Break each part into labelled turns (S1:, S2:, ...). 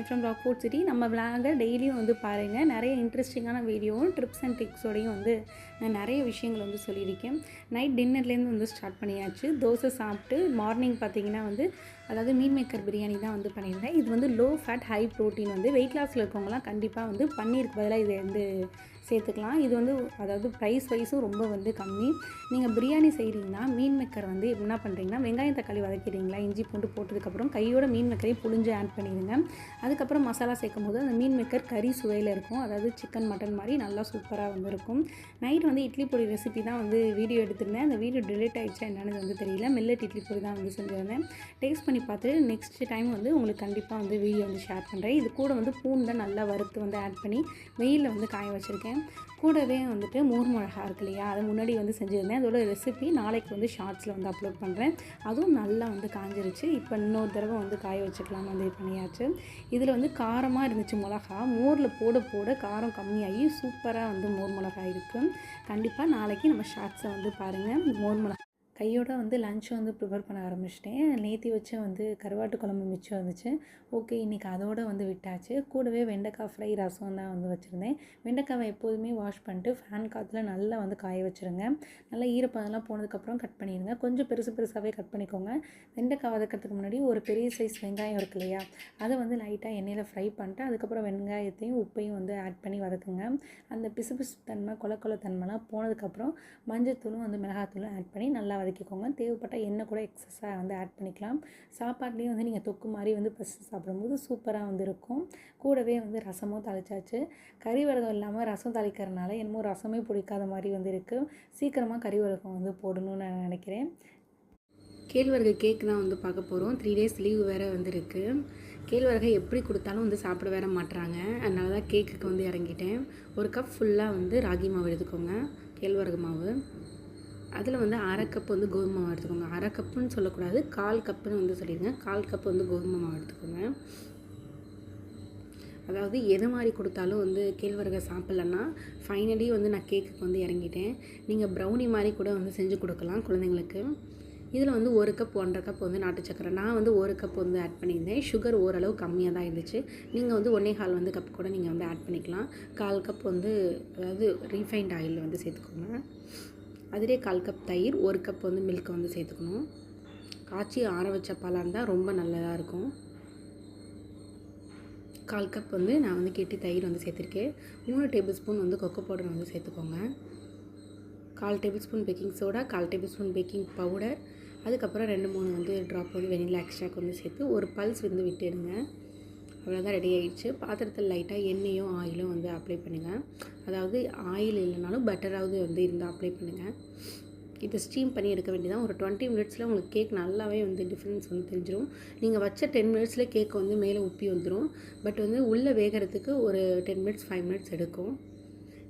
S1: From rock fort city. நம்ம விளாகை டெய்லியும் வந்து பாருங்கள். நிறைய இன்ட்ரெஸ்டிங்கான வீடியோவும் ட்ரிப்ஸ் அண்ட் டிப்ஸோடையும் வந்து நான் நிறைய விஷயங்கள் வந்து சொல்லியிருக்கேன். நைட் டின்னர்லேருந்து வந்து ஸ்டார்ட் பண்ணியாச்சு. தோசை சாப்பிட்டு மார்னிங் பார்த்திங்கன்னா வந்து அதாவது மீன் மேக்கர் பிரியாணி தான் வந்து பண்ணியிருந்தேன். இது வந்து லோ ஃபேட் ஹை ப்ரோட்டீன் வந்து வெயிட் லாஸில் இருக்கவங்களாம் கண்டிப்பாக வந்து பன்னீருக்கு பதிலாக இதை வந்து சேர்த்துக்கலாம். இது வந்து அதாவது ப்ரைஸ் வைஸும் ரொம்ப வந்து கம்மி. நீங்கள் பிரியாணி செய்கிறீங்கன்னா மீன் மேக்கர் வந்து என்ன பண்ணுறீங்கன்னா வெங்காயம் தக்காளி வதக்கிடுறீங்களா, இஞ்சி பூண்டு போட்டதுக்கப்புறம் கையோட மீன் மேக்கரையும் புழிஞ்சு ஆட் பண்ணிடுங்க. அதுக்கப்புறம் மசாலா சேர்க்கும் போது அந்த மீன் மேக்கர் கறி சுவையில் இருக்கும். அதாவது சிக்கன் மட்டன் மாதிரி நல்லா சூப்பராக வந்து இருக்கும். நைட் வந்து இட்லி பொடி ரெசிபி தான் வந்து வீடியோ எடுத்திருந்தேன். அந்த வீடியோ டிலீட் ஆகிடுச்சா என்னன்னு வந்து தெரியல. மில்லட் இட்லி பொடி தான் வந்து செஞ்சுருந்தேன். டேஸ்ட் பண்ணி பார்த்துட்டு நெக்ஸ்ட் டைம் வந்து உங்களுக்கு கண்டிப்பாக வந்து வீடியோ வந்து ஷேர் பண்ணுறேன். இது கூட வந்து பூண்டை நல்லா வறுத்து வந்து ஆட் பண்ணி வெயிலில் வந்து காய வச்சுருக்கேன். கூடவே வந்துட்டு மோர் மிளகா இருக்கு இல்லையா, அதை முன்னாடி வந்து செஞ்சுருந்தேன். அதோட ரெசிபி நாளைக்கு வந்து ஷார்ட்ஸில் வந்து அப்லோட் பண்ணுறேன். அதுவும் நல்லா வந்து காஞ்சிருச்சு. இப்போ இன்னொரு தடவை வந்து காய வச்சுக்கலாம்னு வந்து பண்ணியாச்சு. இதில் வந்து காரமாக இருந்துச்சு மிளகா. மோரில் போட போட காரம் கம்மியாகி சூப்பராக வந்து மோர் மிளகா இருக்குது. கண்டிப்பாக நாளைக்கு நம்ம ஷார்ட்ஸை வந்து பாருங்கள். மோர் மிளகா கையோட வந்து லன்ச் வந்து ப்ரிப்பேர் பண்ண ஆரம்பிச்சிட்டேன். நேற்று வச்ச வந்து கருவாட்டு குழம்பு மிச்சம் இருந்துச்சு. ஓகே, இன்றைக்கி அதோடு வந்து விட்டாச்சு. கூடவே வெண்டைக்காய் ஃப்ரை ரசம் தான் வந்து வச்சுருந்தேன். வெண்டைக்காவை எப்போதுமே வாஷ் பண்ணிட்டு ஃபேன் காற்றுல நல்லா வந்து காய வச்சுருங்க. நல்லா ஈரப்பதெல்லாம் போனதுக்கப்புறம் கட் பண்ணிடுங்க. கொஞ்சம் பெருசு பெருசாகவே கட் பண்ணிக்கோங்க. வெண்டைக்காய் வதக்கிறதுக்கு முன்னாடி ஒரு பெரிய சைஸ் வெங்காயம் இருக்கு இல்லையா, அதை வந்து லைட்டாக எண்ணெயில் ஃப்ரை பண்ணிட்டு அதுக்கப்புறம் வெங்காயத்தையும் உப்பையும் வந்து ஆட் பண்ணி வதக்குங்க. அந்த பிசு பிசு தன்மை கொல தன்மைலாம் போனதுக்கப்புறம் மஞ்சத்தூளும் வந்து மிளகாத்தூளும் ஆட் பண்ணி நல்லா வதக்கிக்கோங்க. தேவைப்பட்டால் எண்ணெய் கூட எக்ஸஸாக வந்து ஆட் பண்ணிக்கலாம். சாப்பாட்லேயும் வந்து நீங்கள் தொக்கு மாதிரி வந்து பசு சாப்பிடும்போது சூப்பராக வந்து இருக்கும். கூடவே வந்து ரசமும் தாளிச்சாச்சு. கறி வடகம் இல்லாமல் ரசம் தாளிக்கிறதுனால என்னமோ ரசமே பிடிக்காத மாதிரி வந்து இருக்குது. சீக்கிரமாக கறி வடகம் வந்து போடணும்னு நான் நினைக்கிறேன். கேழ்வரகு கேக் தான் வந்து பார்க்க போகிறோம். 3 days லீவ் வேறு வந்து இருக்குது. கேழ்வரகை எப்படி கொடுத்தாலும் வந்து சாப்பிட வேற மாட்டுறாங்க. அதனால தான் கேக்குக்கு வந்து இறங்கிட்டேன். ஒரு கப் ஃபுல்லாக வந்து ராகி மாவு எடுத்துக்கோங்க, கேழ்வரகு மாவு. அதில் வந்து அரை கப் வந்து கோதுமை மாவு எடுத்துக்கோங்க. அரை கப்புன்னு சொல்லக்கூடாது, 1/4 கப்புன்னு வந்து சொல்லிடுங்க. 1/4 கப் வந்து கோதுமை மாவு எடுத்துக்கோங்க. அதாவது எது மாதிரி கொடுத்தாலும் வந்து கேழ்வரகை சாப்பிட்லன்னா ஃபைனலி வந்து நான் கேக்குக்கு வந்து இறங்கிட்டேன். நீங்கள் ப்ரௌனி மாதிரி கூட வந்து செஞ்சு கொடுக்கலாம் குழந்தைங்களுக்கு. இதில் வந்து 1 கப் 1/2 கப் வந்து நாட்டு சக்கரை, நான் வந்து 1 கப் வந்து ஆட் பண்ணியிருந்தேன். சுகர் ஓரளவு கம்மியாக தான் இருந்துச்சு. நீங்கள் வந்து 1.25 வந்து கப் கூட நீங்கள் வந்து ஆட் பண்ணிக்கலாம். 1/4 கப் வந்து அதாவது ரீஃபைண்ட் ஆயில் வந்து சேர்த்துக்கோங்க. அதிலே 1/4 கப் தயிர், 1 கப் வந்து மில்க் வந்து சேர்த்துக்கணும். காய்ச்சி ஆற வச்ச பாலாக இருந்தால் ரொம்ப நல்லதாக இருக்கும். 1/4 கப் வந்து நான் வந்து கெட்டி தயிர் வந்து சேர்த்துருக்கேன். 3 டேபிள் ஸ்பூன் வந்து கொக்கோ பவுடர் வந்து சேர்த்துக்கோங்க. 1/4 table spoon baking soda, 1/4 table spoon baking powder, அதுக்கப்புறம் 2-3 வந்து ட்ராப் வந்து வெனிலா எக்ஸ்ட்ராக் வந்து சேர்த்து ஒரு பல்ஸ் வந்து விட்டுடுங்க. அவ்வளோதான், ரெடி ஆகிடுச்சு. பாத்திரத்தில் லைட்டாக எண்ணெயோ ஆயிலோ வந்து அப்ளை பண்ணுங்கள். அதாவது ஆயில் இல்லைனாலும் பட்டராவது வந்து இருந்தால் அப்ளை பண்ணுங்கள். இதை ஸ்டீம் பண்ணி எடுக்க வேண்டியதான். ஒரு 20 மினிட்ஸில் உங்களுக்கு கேக் நல்லாவே வந்து டிஃப்ரென்ஸ் வந்து தெரிஞ்சிடும். நீங்கள் வச்ச 10 மினிட்ஸில் கேக் வந்து மேலே உப்பி வந்துடும். பட் வந்து உள்ளே வேகிறதுக்கு ஒரு 10 மினிட்ஸ் 5 மினிட்ஸ் எடுக்கும்.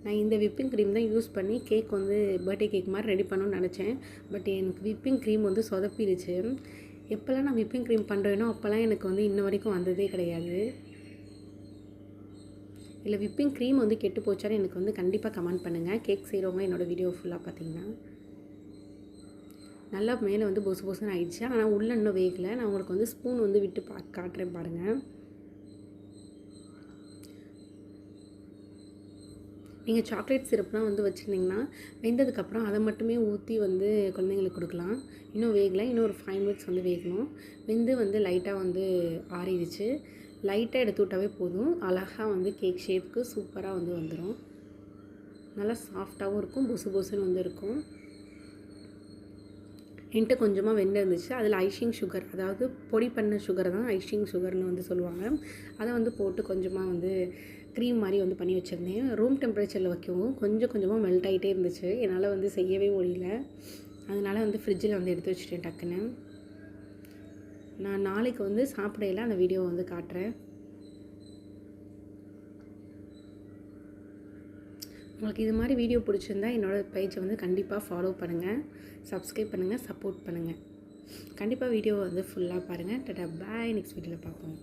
S1: நான் இந்த விப்பிங் க்ரீம் தான் யூஸ் பண்ணி கேக் வந்து பர்த்டே கேக் மாதிரி ரெடி பண்ணணும்னு நினச்சேன். பட் எனக்கு விப்பிங் க்ரீம் வந்து சொதப்பிடுச்சு. எப்போல்லாம் நான் விப்பிங் க்ரீம் பண்ணுறேனோ அப்போல்லாம் எனக்கு வந்து இன்ன வரைக்கும் வந்ததே கிடையாது. இல்லை விப்பிங் க்ரீம் வந்து கெட்டு போச்சான்னு எனக்கு வந்து கண்டிப்பாக கமெண்ட் பண்ணுங்கள். கேக் செய்கிறவங்க என்னோடய வீடியோ ஃபுல்லாக பார்த்தீங்கன்னா. நல்லா மேலே வந்து பொசு பொசுன்னு ஆயிடுச்சு. ஆனால் உள்ளே இன்னும் வேகலை. நான் உங்களுக்கு வந்து ஸ்பூன் வந்து விட்டு காட்டுறேன் பாருங்கள். நீங்கள் சாக்லேட் சிரப்லாம் வந்து வச்சுருந்தீங்கன்னா வெந்ததுக்கப்புறம் அதை மட்டுமே ஊற்றி வந்து குழந்தைங்களுக்கு கொடுக்கலாம். இன்னும் வேகலை, இன்னும் ஒரு 5 மினிட்ஸ் வந்து வேகணும். வெந்து வந்து லைட்டாக வந்து ஆறிடுச்சு. லைட்டாக எடுத்து விட்டாவே போதும். அழகாக வந்து கேக் ஷேப்புக்கு சூப்பராக வந்து வந்துடும். நல்லா சாஃப்டாகவும் இருக்கும், பொசு பொசுன்னு வந்து இருக்கும். என்கிட்ட கொஞ்சமாக வெண்ணெய் இருந்துச்சு. அதில் ஐஷிங் சுகர், அதாவது பொடி பண்ண சுகர் தான் ஐஷிங் சுகர்னு வந்து சொல்லுவாங்க. அதை வந்து போட்டு கொஞ்சமாக வந்து க்ரீம் மாதிரி வந்து பண்ணி வச்சுருந்தேன். ரூம் டெம்பரேச்சரில் வைக்கவும் கொஞ்சம் கொஞ்சமாக மெல்ட் ஆகிட்டே இருந்துச்சு. என்னால் வந்து செய்யவே முடியல. அதனால் வந்து ஃப்ரிட்ஜில் வந்து எடுத்து வச்சுட்டேன் டக்குன்னு. நான் நாளைக்கு வந்து சாப்பிடையில அந்த வீடியோவை வந்து காட்டுறேன். உங்களுக்கு இது மாதிரி வீடியோ பிடிச்சிருந்தா என்னோடய பேஜை வந்து கண்டிப்பாக ஃபாலோ பண்ணுங்கள், சப்ஸ்கிரைப் பண்ணுங்கள், சப்போர்ட் பண்ணுங்கள். கண்டிப்பாக வீடியோவை வந்து ஃபுல்லாக பாருங்கள். டாடா பாய். நெக்ஸ்ட் வீடியோவில் பார்ப்போம்.